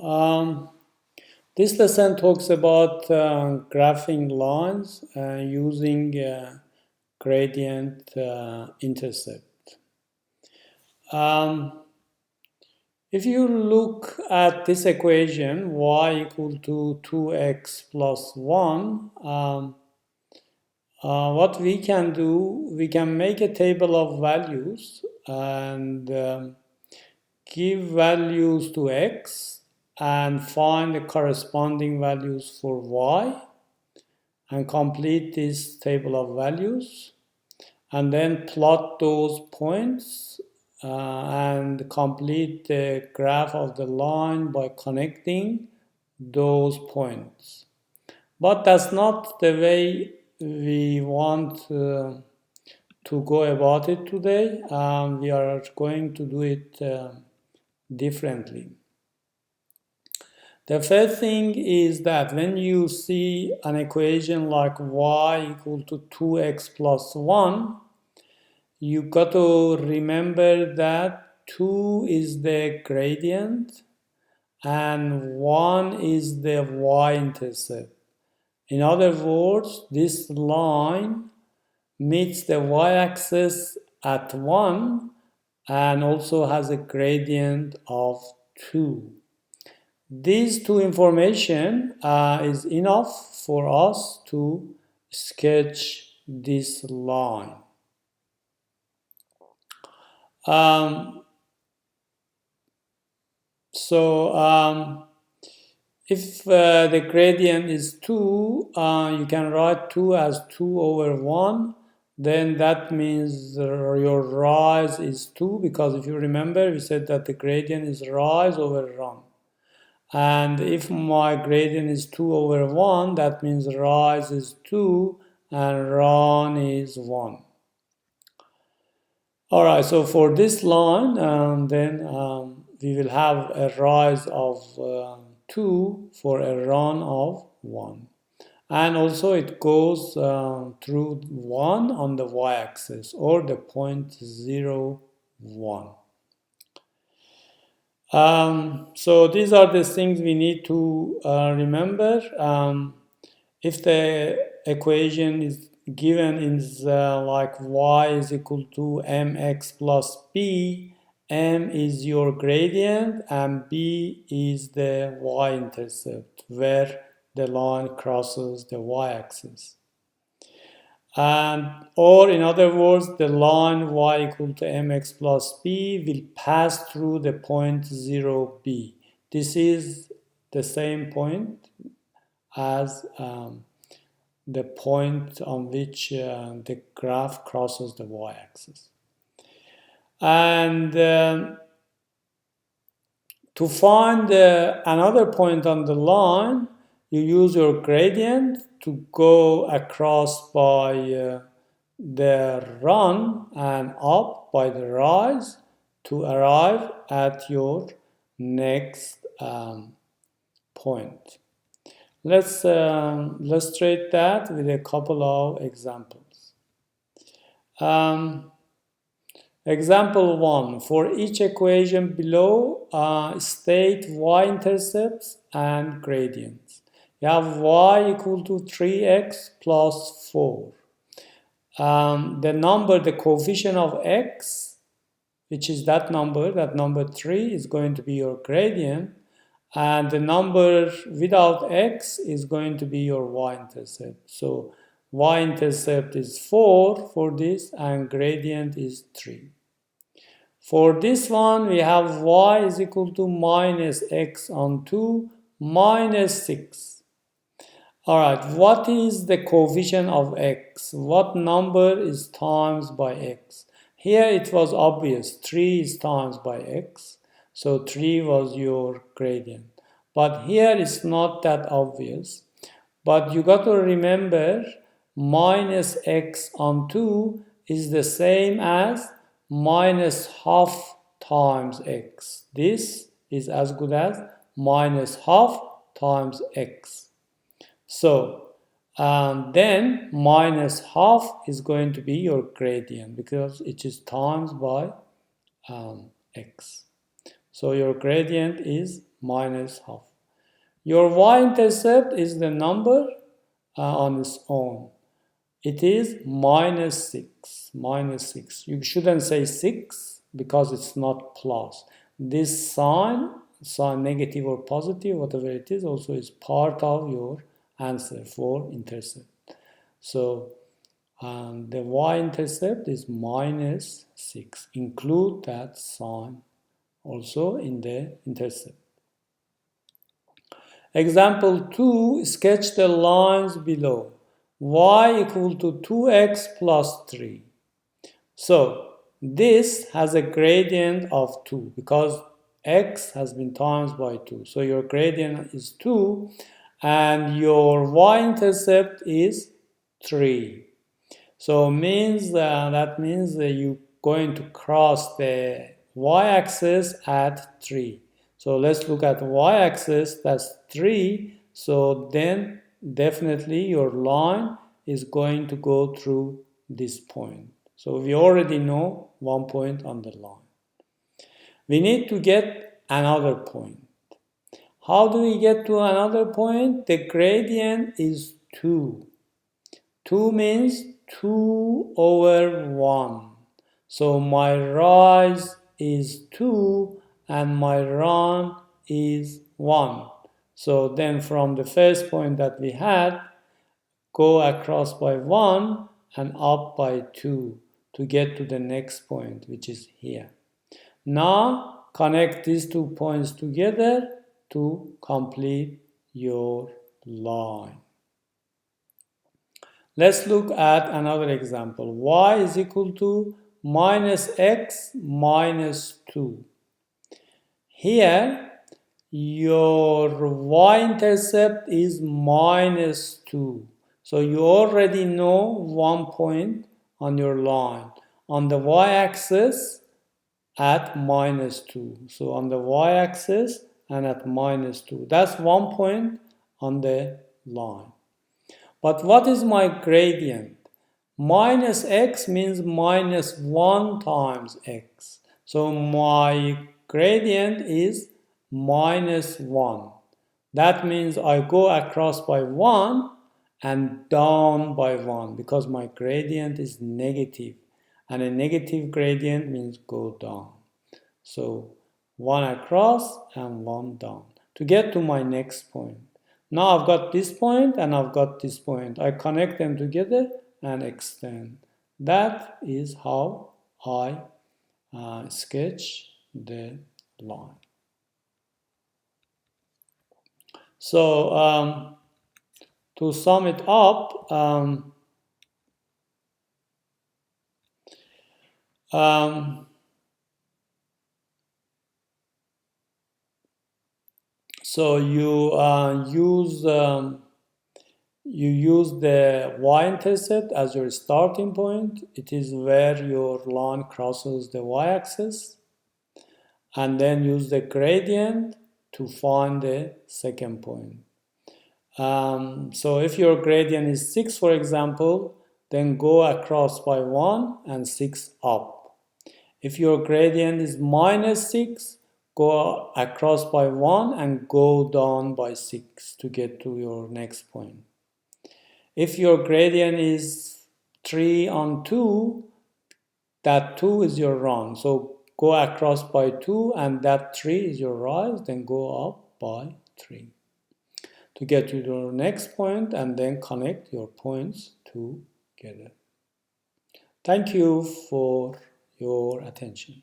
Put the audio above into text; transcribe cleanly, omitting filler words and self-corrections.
Um, this lesson talks about graphing lines using gradient intercept. If you look at this equation, y equal to 2x plus 1, what we can do, we can make a table of values and give values to x and find the corresponding values for y and complete this table of values and then plot those points and complete the graph of the line by connecting those points. But that's not the way we want to go about it today. We are going to do it differently. The first thing is that when you see an equation like y equal to 2x plus 1, you got to remember that 2 is the gradient and 1 is the y-intercept. In other words, this line meets the y-axis at 1 and also has a gradient of 2. These two information is enough for us to sketch this line. If the gradient is 2, you can write 2 as 2 over 1. Then that means your rise is 2, because if you remember, we said that the gradient is rise over run. And if my gradient is 2 over 1, that means rise is 2 and run is 1. Alright, so for this line, we will have a rise of 2 for a run of 1. And also it goes through 1 on the y-axis, or the point 0, 1. So these are the things we need to remember. If the equation is given is like y is equal to mx plus b, m is your gradient and b is the y-intercept, where the line crosses the y-axis. Or in other words, the line y equal to mx plus b will pass through the point 0b. This is the same point as the point on which the graph crosses the y-axis. And to find another point on the line, you use your gradient to go across by the run and up by the rise to arrive at your next point. Let's illustrate that with a couple of examples. Example 1. For each equation below, state y-intercepts and gradients. You have y equal to 3x plus 4. The coefficient of x, which is that number 3, is going to be your gradient, and the number without x is going to be your y-intercept. So y-intercept is 4 for this, and gradient is 3. For this one, we have y is equal to minus x on 2 minus 6. Alright, what is the coefficient of x? What number is times by x? Here it was obvious, 3 is times by x, so 3 was your gradient. But here it's not that obvious, but you got to remember minus x on 2 is the same as minus half times x. This is as good as minus half times x. So then minus half is going to be your gradient because it is times by x. So your gradient is minus half. Your y-intercept is the number on its own. It is minus 6. Minus 6. You shouldn't say 6 because it's not plus. This sign negative or positive, whatever it is, also is part of your answer for intercept. So the y-intercept is minus 6. Include that sign also in the intercept. Example 2, sketch the lines below. Y equal to 2x plus 3. So this has a gradient of 2 because x has been times by 2. So your gradient is 2 and your y-intercept is 3. So that means that you're going to cross the y-axis at 3. So let's look at the y-axis, that's 3. So then definitely your line is going to go through this point. So we already know 1 point on the line. We need to get another point. How do we get to another point? The gradient is 2. 2 means 2 over 1. So my rise is 2 and my run is 1. So then from the first point that we had, go across by 1 and up by 2 to get to the next point, which is here. Now connect these 2 points together to complete your line. Let's look at another example. Y is equal to minus x minus 2. Here, your y-intercept is minus 2. So you already know 1 point on your line. On the y-axis, at minus 2. So on the y-axis and at minus 2. That's 1 point on the line. But what is my gradient? Minus x means minus 1 times x. So my gradient is minus 1. That means I go across by 1 and down by 1 because my gradient is negative. And a negative gradient means go down. So 1 across and 1 down to get to my next point. Now I've got this point and I've got this point. I connect them together and extend. That is how I sketch the line. So to sum it up, so you use the y-intercept as your starting point. It is where your line crosses the y-axis. And then use the gradient to find the second point. So if your gradient is 6, for example, then go across by 1 and 6 up. If your gradient is minus 6, go across by 1 and go down by 6 to get to your next point. If your gradient is 3 on 2, that 2 is your run. So go across by 2 and that 3 is your rise, then go up by 3 to get to your next point and then connect your points together. Thank you for your attention.